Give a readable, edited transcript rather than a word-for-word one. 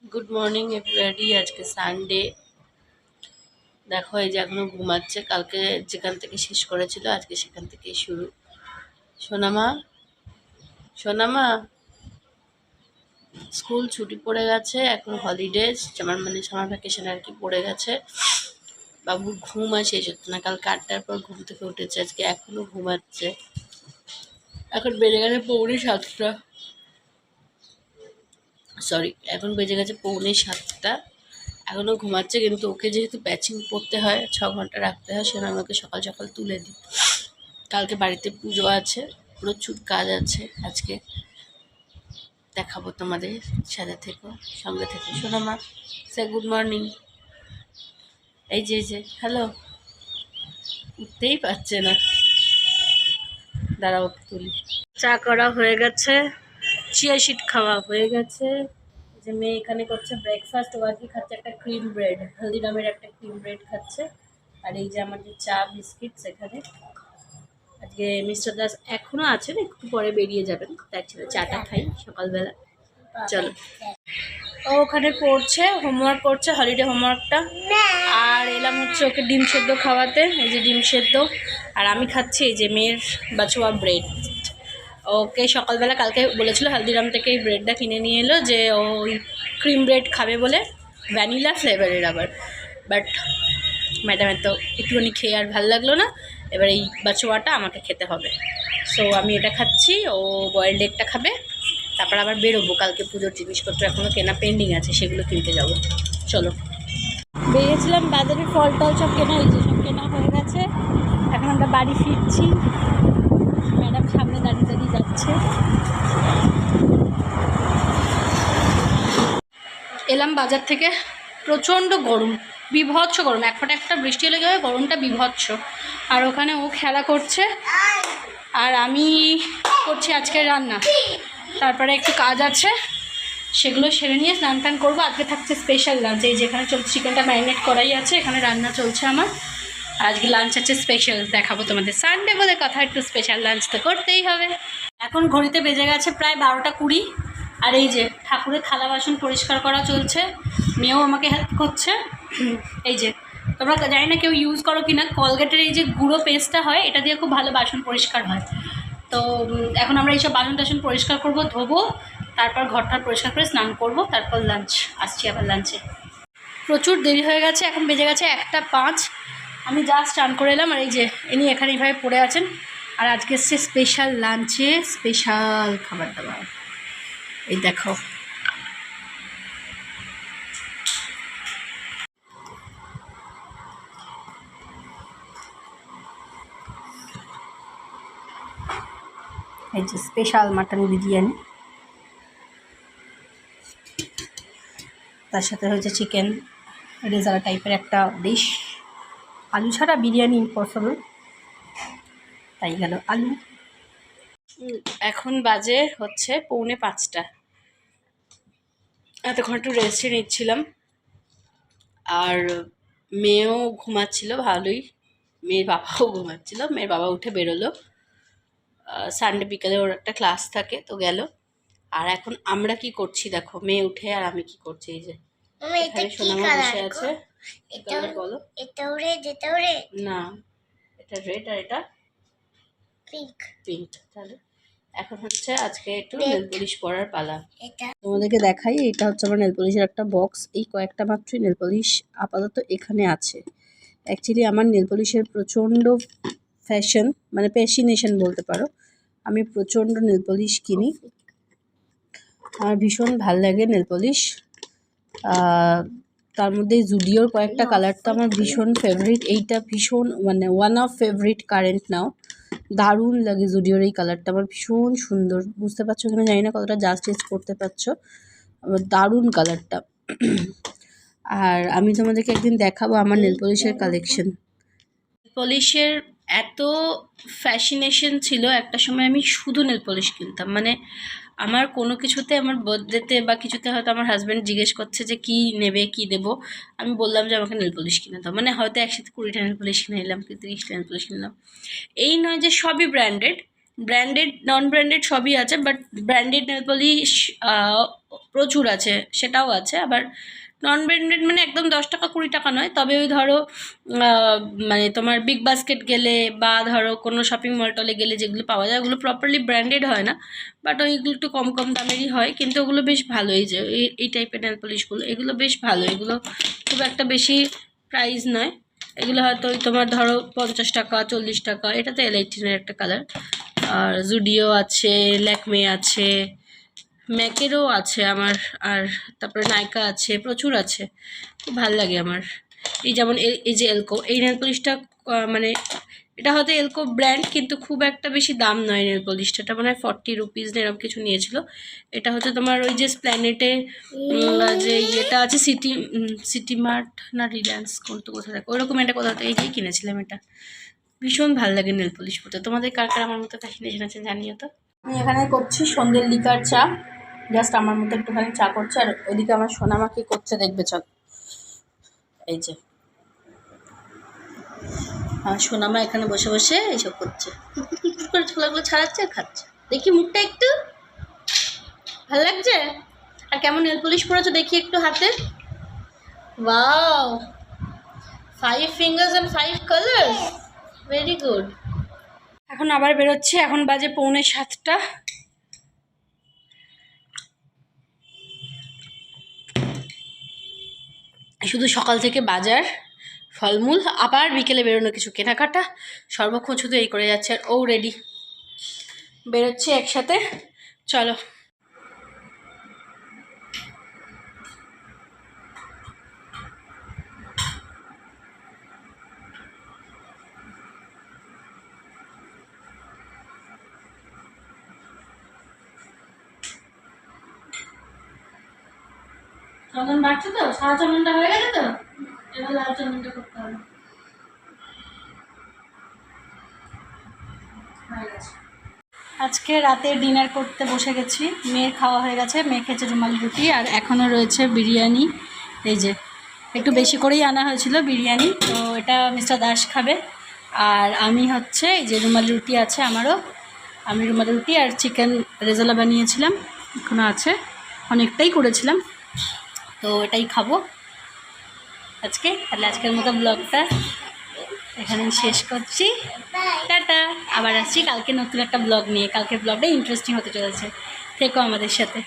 Good morning everybody. আজকে Sunday. দেখো এই যে এখনো ঘুমাচ্ছে, কালকে যেখান থেকে শেষ করেছিল আজকে সেখান থেকেই শুরু। সোনামা, সোনামা, স্কুল ছুটি পড়ে গেছে, এখন হলিডেজ, আমার মানে সামার ভ্যাকেশন আর কি পড়ে গেছে। বাবুর ঘুম আর শেষ হচ্ছে না, কালকে 8টার পর ঘুম থেকে উঠেছে, আজকে এখনো ঘুমাচ্ছে। এখন বেজে গেছে 6:45। সরি, এখন বেজে গেছে 6:45। এখনও ঘুমাচ্ছে, কিন্তু ওকে যেহেতু ব্যাচিং পড়তে হয়, 6 ঘন্টা রাখতে হয়, সেজন্য আমি ওকে সকাল সকাল তুলে দিই। কালকে বাড়িতে পুজো আছে, প্রচুর কাজ আছে আজকে, দেখাবো তোমাদের, সাথে থেকো, সঙ্গে থেকো। শোনো মা, সে গুড মর্নিং। এই যে হ্যালো, উঠতেই পারছে না, দাঁড়াও ওকে তুলি। চা করা হয়ে গেছে, চিয়া সিড খাওয়া হয়ে গেছে। যে মেয়ে এখানে করছে ব্রেকফাস্ট, ও আর কি খাচ্ছে একটা ক্রিম ব্রেড, হলদিরামের একটা ক্রিম ব্রেড খাচ্ছে। আর এই যে আমাদের চা বিস্কিটস এখানে। আজকে মিস্টার দাস এখনো আছেন, একটু পরে বেরিয়ে যাবেন, তার ছেলে চাটা খাই সকালবেলা। চলো, ও ওখানে পড়ছে, হোমওয়ার্ক করছে, হলিডে হোমওয়ার্কটা। আর এলাম হচ্ছে ওকে ডিম সেদ্ধ খাওয়াতে, এই যে ডিম সেদ্ধ। আর আমি খাচ্ছি এই যে মেয়ের বাছোয়া ব্রেড। ওকে সকালবেলা কালকে বলেছিল হলদিরাম থেকে এই ব্রেডটা কিনে নিয়ে এলো, যে ওই ক্রিম ব্রেড খাবে বলে, ভ্যানিলা ফ্লেভারের আবার। বাট ম্যাডামের তো একটুখানি খেয়ে আর ভালো লাগলো না, এবার এই বাছোয়াটা আমাকে খেতে হবে। সো আমি এটা খাচ্ছি, ও বয়েলড এগটা খাবে। তারপর আবার বেরোবো, কালকে পুজোর জিনিসপত্র এখনও কেনা পেন্ডিং আছে, সেগুলো কিনতে যাব। চলো, বেরিয়েছিলাম বাজারে, ফল টল সব কেনা, এই যে সব কেনা হয়ে গেছে। এখন আমরা বাড়ি ফিরছি, ম্যাডাম সামনে দাঁড়িয়ে দাঁড়িয়ে যাচ্ছে। এলাম বাজার থেকে, প্রচণ্ড গরম, বিভৎস গরম, এক ফোঁটা একটা বৃষ্টি হলে গিয়ে গরমটা বিভৎস। আর ওখানে ও খেলা করছে, আর আমি করছি আজকে রান্না। তারপরে একটু কাজ আছে, সেগুলো সেরে নিয়ে স্নান টান করবো। আজকে থাকছে স্পেশাল লাঞ্চ, এই যেখানে চলছে চিকেনটা ম্যারিনেট করাই আছে, এখানে রান্না চলছে আমার। আজকে লাঞ্চ আছে স্পেশাল, দেখাবো তোমাদের। সানডে বলে কথা, একটু স্পেশাল লাঞ্চ তো করতেই হবে। এখন ঘড়িতে বেজে গেছে প্রায় 12টা 20। আর এই যে ঠাকুরের থালা বাসন পরিষ্কার করা চলছে, মেয়েও আমাকে হেল্প করছে। এই যে তোমরা জানি না কেউ ইউজ করো কি না, কলগেটের এই যে গুঁড়ো পেস্টটা হয়, এটা দিয়ে খুব ভালো বাসন পরিষ্কার হয়। তো এখন আমরা এইসব বাসন টাসন পরিষ্কার করবো, ধোবো, তারপর ঘরটা পরিষ্কার করে স্নান করবো, তারপর লাঞ্চ। আসছি আবার লাঞ্চে। প্রচুর দেরি হয়ে গেছে, এখন বেজে গেছে 1টা 5। আমি জাস্ট স্নান করে এলাম, আর এই যে ইনি এখানে এইভাবে পড়ে আছেন। আর আজকে এসছে স্পেশাল লাঞ্চে, স্পেশাল খাবার দাবার। এই দেখো, এই যে স্পেশাল মাটন বিরিয়ানি, তার সাথে হয়েছে চিকেন রেজালা টাইপের একটা ডিশ। আলু ছাড়া বিরিয়ানি ইম্পসিবল, তাই গেল আলু। এখন বাজে হচ্ছে 4:45। এতক্ষণ একটু রেস্টে নিচ্ছিলাম, আর মেয়েও ঘুমাচ্ছিল ভালোই, মেয়ের বাবাও ঘুমাচ্ছিল। মেয়ের বাবা উঠে বেরোলো, সানডে বিকালে ওর একটা ক্লাস থাকে, তো গেল। আর এখন আমরা কি করছি দেখো, মেয়ে উঠে আর আমি কি করছি। এই যে এখানে সোনামা বসে আছে। বলো, এটাও রেড, এটাও রেড না, এটা রেড আর এটা পিঙ্ক। পিঙ্ক। তাহলে এখন হচ্ছে আজকে একটু নেল পলিশ পরার পালা। তোমাদেরকে দেখাই, এটা হচ্ছে আমার নেল পলিশের একটা বক্স। এই কয়েকটা মাত্রই নেল পলিশ আপাতত এখানে আছে। অ্যাকচুয়ালি আমার নেল পলিশের প্রচণ্ড ফ্যাশন, মানে প্যাশিনেশন বলতে পারো। আমি প্রচণ্ড নেল পলিশ কিনি, আমার ভীষণ ভাল লাগে নেল পলিশ। তার মধ্যে জুডিওর কয়েকটা কালার তো আমার ভীষণ ফেভারিট। এইটা ভীষণ মানে ওয়ান অফ ফেভারিট কারেন্ট নাও, দারুণ লাগে জুডিওর এই কালারটা, আমার ভীষণ সুন্দর। বুঝতে পারছো কিনা জানি না, কতটা জাস্টিস করতে পারছো, আমার দারুণ কালারটা। আর আমি তোমাদেরকে একদিন দেখাবো আমার নেল পলিশের কালেকশন। নেল পলিশের এত ফ্যাশিনেশন ছিল, একটা সময় আমি শুধু নেল পলিশ কিনতাম। মানে আমার কোনো কিছুতে, আমার বার্থডেতে বা কিছুতে হয়তো আমার হাজব্যান্ড জিজ্ঞেস করছে যে কী নেবে, কী দেবো, আমি বললাম যে আমাকে নেল পলিশ কিনে দাও। মানে হয়তো একসাথে 20টা নেল পলিশ কিনে নিলাম, কি 30টা নেল পলিশ কিনলাম। এই নয় যে সবই ব্র্যান্ডেড, ব্র্যান্ডেড নন ব্র্যান্ডেড সবই আছে, বাট ব্র্যান্ডেড নেল পলিশ প্রচুর আছে, সেটাও আছে। আবার নন ব্র্যান্ডেড মানে একদম 10 টাকা 20 টাকা নয়, তবে ওই ধরো মানে তোমার বিগ বাস্কেট গেলে বা ধরো কোনো শপিং মল টলে গেলে যেগুলো পাওয়া যায় ওগুলো প্রপারলি ব্র্যান্ডেড হয় না, বাট ওইগুলো একটু কম কম দামেরই হয়, কিন্তু ওগুলো বেশ ভালো। এই যে এই টাইপের নেল পলিশগুলো এগুলো বেশ ভালো, এগুলো খুব একটা বেশি প্রাইস নয়। এগুলো হয়তো ওই তোমার ধরো 50 টাকা 40 টাকা। এটা তো L18-এর একটা কালার। আর জুডিও আছে, ল্যাকমে আছে, ম্যাকেরও আছে আমার, আর তারপরে নাইকা আছে, প্রচুর আছে, খুব ভালো লাগে আমার। এই যেমন এই যে এলকো, এই নেল পলিশটা মানে এটা হয়তো এলকো ব্র্যান্ড, কিন্তু খুব একটা বেশি দাম নয় নেল পলিশটা, এটা মানে 40 রুপিস এরকম কিছু নিয়েছিল। এটা হচ্ছে তোমার ওই যে স্প্ল্যানেটে যে ইয়েটা আছে, সিটি মার্ট না রিলায়েন্স কোথায় থাকে ওইরকম একটা কোথাও থেকে গিয়ে কিনেছিলাম। এটা ভীষণ ভালো লাগে নেল পলিশ পরতে। তোমাদের কার কার আমার মতো ফ্যাশনেশন আছে জানিও তো। আমি এখানে করছি সন্ধ্যের লিকার চা, জাস্ট আমার মতো একটুখানি চা করছে, আর ওইদিকে আমার সোনামা কি করছে দেখবে চল। এই যে আমার সোনামা এখানে বসে বসে এইসব করছে, করে ছোলাগুলো ছাড়াচ্ছে আর খাচ্ছে। দেখি মুখটা একটু ভালো লাগছে। আর কেমন নেল পলিশ পরেছো দেখি একটু হাতে। Wow, 5 fingers and 5 colors, very good. এখন আবার বেরোচ্ছি, এখন বাজে 6:45। শুধু সকাল থেকে বাজার, ফলমূল, আবার বিকেলে বেরোনো কিছু কেনাকাটা, সর্বক্ষণ শুধু এই করে যাচ্ছে। আর ও রেডি, বেরোচ্ছি একসাথে, চলো। চন্দন বাড়ছে তো, সাদা চন্দনটা হয়ে গেছে তো, এবার লাল চন্দনটা করতে হবে। আজকে রাতে ডিনার করতে বসে গেছি, মেয়ের খাওয়া হয়ে গেছে, মেয়ে খেয়েছে রুমালি রুটি, আর এখনও রয়েছে বিরিয়ানি। এই যে একটু বেশি করেই আনা হয়েছিল বিরিয়ানি, তো এটা মিস্টার দাস খাবে। আর আমি হচ্ছে এই যে রুমালি রুটি আছে আমারও, আমি রুমালি রুটি আর চিকেন রেজালা বানিয়েছিলাম, এখনও আছে, অনেকটাই করেছিলাম, তো এটাই খাবো আজকে। তাহলে আজকের মতো ব্লগটা এখানে শেষ করছি, টাটা। আবার আসছি কালকে নতুন একটা ব্লগ নিয়ে, কালকের ব্লগটা ইন্টারেস্টিং হতে চলেছে, থেকো আমাদের সাথে।